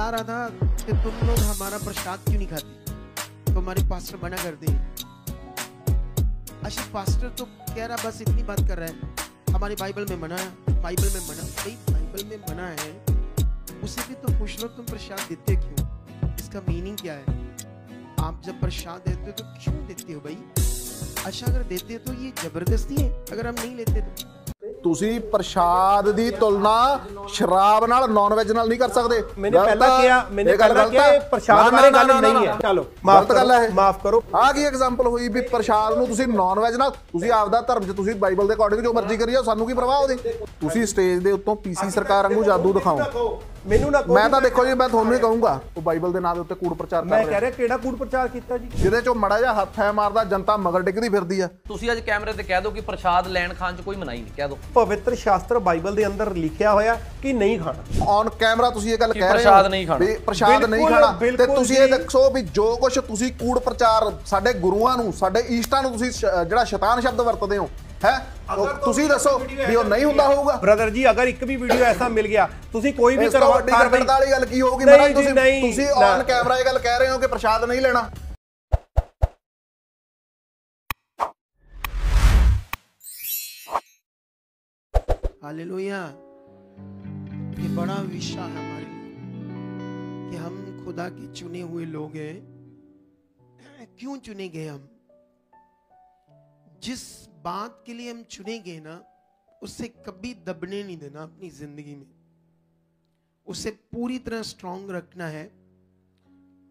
बता रहा था कि तुम लोग हमारा प्रसाद क्यों नहीं खाते, तो हमारे पास्टर मना कर दे। अच्छा, पास्टर तो कह रहा, बस इतनी बात कर रहा है, हमारी बाइबल में मना है, बाइबल में मना। भाई बाइबल में मना है, उसे भी तो पूछ लो तुम प्रसाद देते क्यों, इसका मीनिंग क्या है। आप जब प्रसाद देते हो तो क्यों देते हो भाई। अच्छा, अगर देते तो ये जबरदस्ती है, अगर हम नहीं लेते तो ਤੁਸੀਂ ਪ੍ਰਸ਼ਾਦ ਦੀ ਤੁਲਨਾ ਸ਼ਰਾਬ ਨਾਲ ਨੌਨ ਵੈਜ ਨਾਲ ਨਹੀਂ ਕਰ ਸਕਦੇ। मैंने पहला किया प्रसाद बारे गल नहीं है। चलो माफ करो। ਆ ਕੀ ਐਗਜ਼ਾਮਪਲ ਹੋਈ ਵੀ ਪ੍ਰਸ਼ਾਦ ਨੂੰ ਤੁਸੀਂ ਨੌਨ ਵੈਜ ਨਾਲ, ਤੁਸੀਂ ਆਪਦਾ ਧਰਮ 'ਚ ਤੁਸੀਂ ਬਾਈਬਲ ਦੇ ਅਕੋਰਡਿੰਗ ਜੋ ਮਰਜ਼ੀ ਕਰੀਏ, ਸਾਨੂੰ ਕੀ ਪਰਵਾਹ ਉਹਦੀ। ਤੁਸੀਂ ਸਟੇਜ ਦੇ ਉੱਤੋਂ ਪੀਸੀ ਸਰਕਾਰ ਵਾਂਗੂ ਜਾਦੂ ਦਿਖਾਓ। ਮੈਨੂੰ ਨਾ ਮੈਂ ਤਾਂ ਦੇਖੋ ਜੀ, ਮੈਂ ਤੁਹਾਨੂੰ ਹੀ ਕਹੂੰਗਾ, ਉਹ ਬਾਈਬਲ ਦੇ ਨਾਂ ਦੇ ਉੱਤੇ ਕੂੜ ਪ੍ਰਚਾਰ ਕਰ ਰਿਹਾ। ਮੈਂ ਕਹਿ ਰਿਹਾ ਕਿਹੜਾ ਕੂੜ ਪ੍ਰਚਾਰ ਕੀਤਾ ਜੀ, ਜਿਹਦੇ 'ਚੋਂ ਮੜਾ ਜਿਹਾ ਹੱਥ ਹੈ ਮਾਰਦਾ ਜਨਤਾ ਮਗਰ ਡਿੱਗਦੀ ਫਿਰਦੀ ਆ। ਤੁਸੀਂ ਅੱਜ ਕੈਮਰੇ ਤੇ ਕਹਿ ਦਿਓ ਕਿ ਪ੍ਰਸ਼ਾਦ ਲੈਣ ਖਾਣ 'ਚ ਕੋਈ ਮਨਾਹੀ ਨਹੀਂ, ਕਹਿ ਦਿਓ। ਪਵਿੱਤਰ ਸ਼ਾਸਤਰ ਬਾਈਬਲ ਦੇ ਅੰਦਰ ਲਿਖਿਆ ਹੋਇਆ ਕਿ ਨਹੀਂ ਖਾਣਾ। ਔਨ ਕੈਮਰਾ ਤੁਸੀਂ ਇਹ ਗੱਲ ਕਹਿ ਰਹੇ ਹੋ ਪ੍ਰਸ਼ਾਦ ਨਹੀਂ ਖਾਣਾ, ਵੀ ਪ੍ਰਸ਼ਾਦ ਨਹੀਂ ਖਾਣਾ, ਤੇ ਤੁਸੀਂ ਇਹ ਦੱਸੋ ਵੀ ਜੋ ਕੁਝ ਤੁਸੀਂ ਕੂੜ ਪ੍ਰਚਾਰ ਸਾਡੇ ਗੁਰੂਆਂ ਨੂੰ, ਸਾਡੇ ਈਸਟਾਂ ਨੂੰ ਤੁਸੀਂ ਜਿਹੜਾ ਸ਼ੈਤਾਨ ਸ਼ਬਦ ਵਰਤਦੇ ਹੋ ਹੈ, ਤੁਸੀਂ ਦੱਸੋ ਵੀ ਉਹ ਨਹੀਂ ਹੁੰਦਾ ਹੋਊਗਾ। ਬ੍ਰਦਰ ਜੀ, ਅਗਰ ਇੱਕ ਵੀ ਵੀਡੀਓ ਐਸਾ ਮਿਲ ਗਿਆ, ਤੁਸੀਂ ਕੋਈ ਵੀ ਕਰਵਾ ਕਾਰਪੈਂਟ ਵਾਲੀ ਗੱਲ ਕੀ ਹੋਊਗੀ। ਮਹਾਰਾਜ ਤੁਸੀਂ ਔਨ ਕੈਮਰਾ ਇਹ ਗੱਲ ਕਹਿ ਰਹੇ ਹੋ ਕਿ ਪ੍ਰਸ਼ਾਦ ਨਹੀਂ ਲੈਣਾ। हालेलुया। ये बड़ा विषय है हमारे लिए कि हम खुदा के चुने हुए लोग हैं। क्यों चुने गए हम, जिस बात के लिए हम चुने गए ना, उससे कभी दबने नहीं देना अपनी जिंदगी में, उसे पूरी तरह स्ट्रांग रखना है।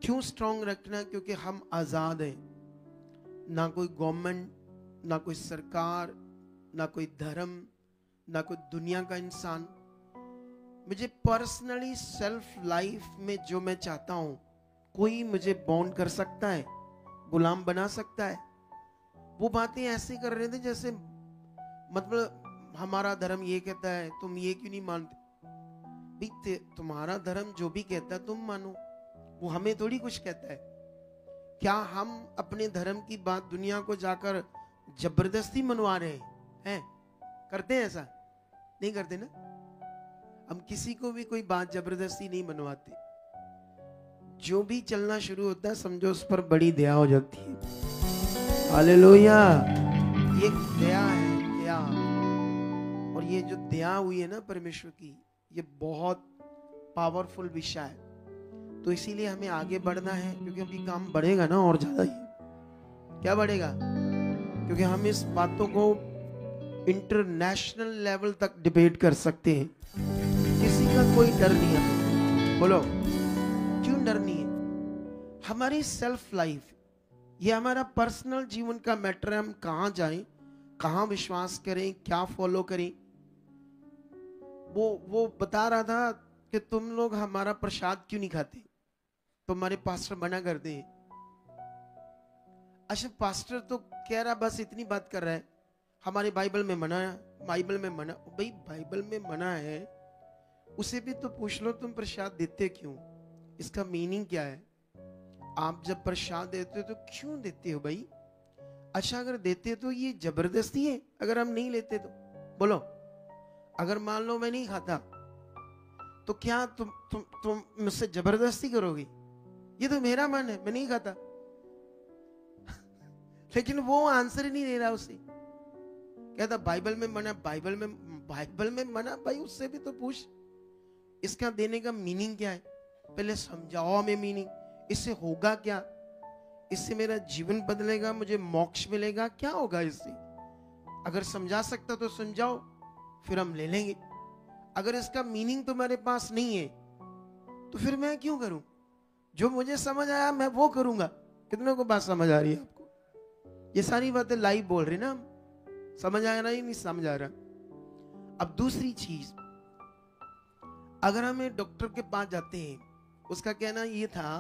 क्यों स्ट्रांग रखना, क्योंकि हम आजाद हैं। ना कोई गवर्नमेंट, ना कोई सरकार, ना कोई धर्म, ना कोई दुनिया का इंसान मुझे पर्सनली सेल्फ लाइफ में जो मैं चाहता हूं, कोई मुझे बाउंड कर सकता है, गुलाम बना सकता है। वो बातें ऐसे कर रहे थे जैसे मतलब हमारा धर्म ये कहता है, तुम ये क्यों नहीं मानते भाई। तुम्हारा धर्म जो भी कहता है तुम मानो, वो हमें थोड़ी कुछ कहता है। क्या हम अपने धर्म की बात दुनिया को जाकर जबरदस्ती मनवा रहे हैं? करते हैं ऐसा? नहीं करते ना। हम किसी को भी कोई बात जबरदस्ती नहीं मनवाते। जो भी चलना शुरू होता है समझो उस पर बड़ी दया हो जाती है। हालेलुया। ये दया है, दया। और ये जो दया हुई है ना परमेश्वर की, ये बहुत पावरफुल विषय है। तो इसीलिए हमें आगे बढ़ना है, क्योंकि अभी काम बढ़ेगा ना और ज्यादा ही। क्या बढ़ेगा? क्योंकि हम इस बातों को इंटरनेशनल लेवल तक डिबेट कर सकते हैं। किसी का कोई डर नहीं है। बोलो क्यों डर नहीं है? हमारी सेल्फ लाइफ, ये हमारा पर्सनल जीवन का मैटर है। हम कहां जाएं, कहां विश्वास करें, क्या फॉलो करें। वो बता रहा था कि तुम लोग हमारा प्रसाद क्यों नहीं खाते, तो हमारे पास्टर मना कर दे। अच्छा, पास्टर तो कह रहा, बस इतनी बात कर रहा है, हमारी बाइबल में मना है, बाइबल में मना। भाई बाइबल में मना है, उसे भी तो पूछ लो तुम प्रसाद देते क्यों, इसका मीनिंग क्या है। आप जब प्रसाद देते हो तो क्यों देते हो भाई। अच्छा, अगर देते तो ये जबरदस्ती है, अगर हम नहीं लेते तो बोलो। अगर मान लो मैं नहीं खाता तो क्या तुम मुझसे जबरदस्ती करोगे? ये तो मेरा मन है, मैं नहीं खाता। लेकिन वो आंसर ही नहीं दे रहा उसे। कहता बाइबल में मना, बाइबल में मना। भाई उससे भी तो पूछ, इसका देने का मीनिंग क्या है, पहले समझाओ हमें मीनिंग। इससे होगा क्या? इससे मेरा जीवन बदलेगा, मुझे मोक्ष मिलेगा, क्या होगा इससे? अगर समझा सकता तो समझाओ, फिर हम ले लेंगे। अगर इसका मीनिंग तुम्हारे पास नहीं है तो फिर मैं क्यों करूं? जो मुझे समझ आया मैं वो करूंगा। कितनों को बात समझ आ रही है आपको? ये सारी बातें लाइव बोल रहे ना हम, समझ आ रहा है नहीं समझ आ रहा। अब दूसरी चीज, अगर हम डॉक्टर के पास जाते हैं, उसका कहना ये था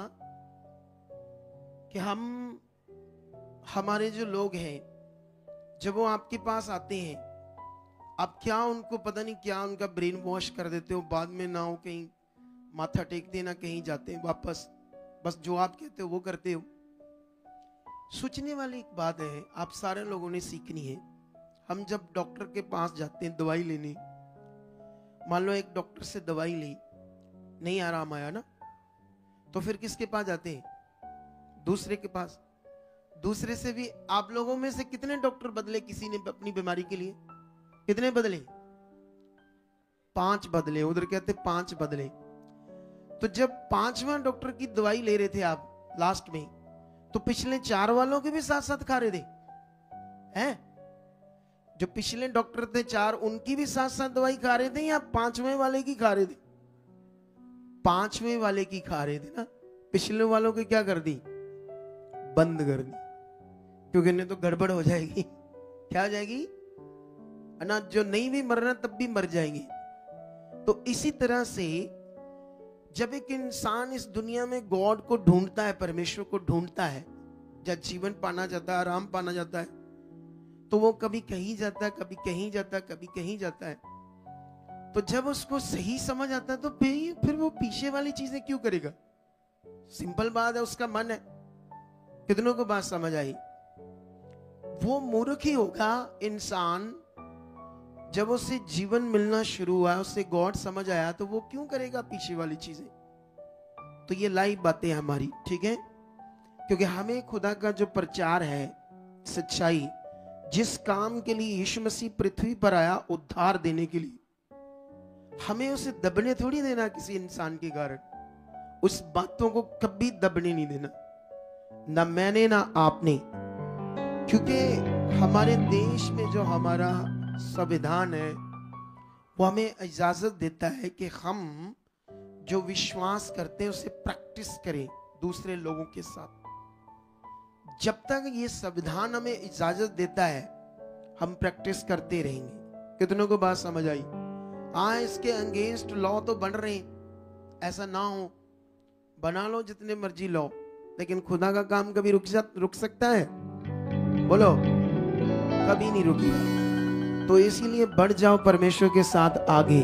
कि हमारे जो लोग हैं, जब वो आपके पास आते हैं, आप क्या उनको पता नहीं क्या उनका ब्रेन वॉश कर देते हो, बाद में ना हो कहीं माथा टेक देना, कहीं जाते हैं वापस, बस जो आप कहते हो वो करते हो। सोचने वाली एक बात है, आप सारे लोगों ने सीखनी है। हम जब डॉक्टर के पास जाते हैं दवाई लेने, मान लो एक डॉक्टर से दवाई ली, नहीं आराम आया ना, तो फिर किसके पास जाते हैं? दूसरे के पास। दूसरे से भी आप लोगों में से कितने डॉक्टर बदले किसी ने अपनी बीमारी के लिए? कितने बदले? 5 बदले। उधर कहते 5 बदले। तो जब 5वां डॉक्टर की दवाई ले रहे थे आप लास्ट में, तो पिछले 4 वालों के भी साथ साथ खा रहे थे हैं? जो पिछले डॉक्टर थे 4, उनकी भी साथ साथ दवाई खा रहे थे या 5वें वाले की खा रहे थे? 5वें वाले की खा रहे थे ना। पिछले वालों की क्या कर दी? बंद कर दी, क्योंकि नहीं तो गड़बड़ हो जाएगी। क्या हो जाएगी? अनाज जो नहीं भी मरना तब भी मर जाएंगे। तो इसी तरह से जब एक इंसान इस दुनिया में गॉड को ढूंढता है, परमेश्वर को ढूंढता है, जब जीवन पाना चाहता है, आराम पाना चाहता है, तो वो कभी कहीं जाता है, कभी कहीं जाता है, कभी कहीं जाता है। तो जब उसको सही समझ आता है तो फिर वो पीछे वाली चीजें क्यों करेगा? सिंपल बात है, उसका मन है। कितनों को बात समझ आई? वो मूर्ख ही होगा इंसान जब उसे जीवन मिलना शुरू हुआ, उसे गॉड समझ आया, तो वो क्यों करेगा पीछे वाली चीजें? तो ये लाइव बातें हमारी, ठीक है? क्योंकि हमें खुदा का जो प्रचार है, सच्चाई, जिस काम के लिए यीशु मसीह पृथ्वी पर आया उद्धार देने के लिए, हमें उसे दबने थोड़ी देना किसी इंसान के कारण। उस बातों को कभी दबने नहीं देना, ना मैंने ना आपने। क्योंकि हमारे देश में जो हमारा संविधान है वो हमें इजाजत देता है कि हम जो विश्वास करते हैं उसे प्रैक्टिस करें दूसरे लोगों के साथ। जब तक ये संविधान हमें इजाजत देता है हम प्रैक्टिस करते रहेंगे। कितनों को बात समझ आई? हाँ, इसके अगेंस्ट लॉ तो बन रहे हैं, ऐसा ना हो, बना लो जितने मर्जी लॉ, लेकिन खुदा का काम कभी रुक सकता है? बोलो, कभी नहीं रुकेगा। तो इसीलिए बढ़ जाओ परमेश्वर के साथ आगे।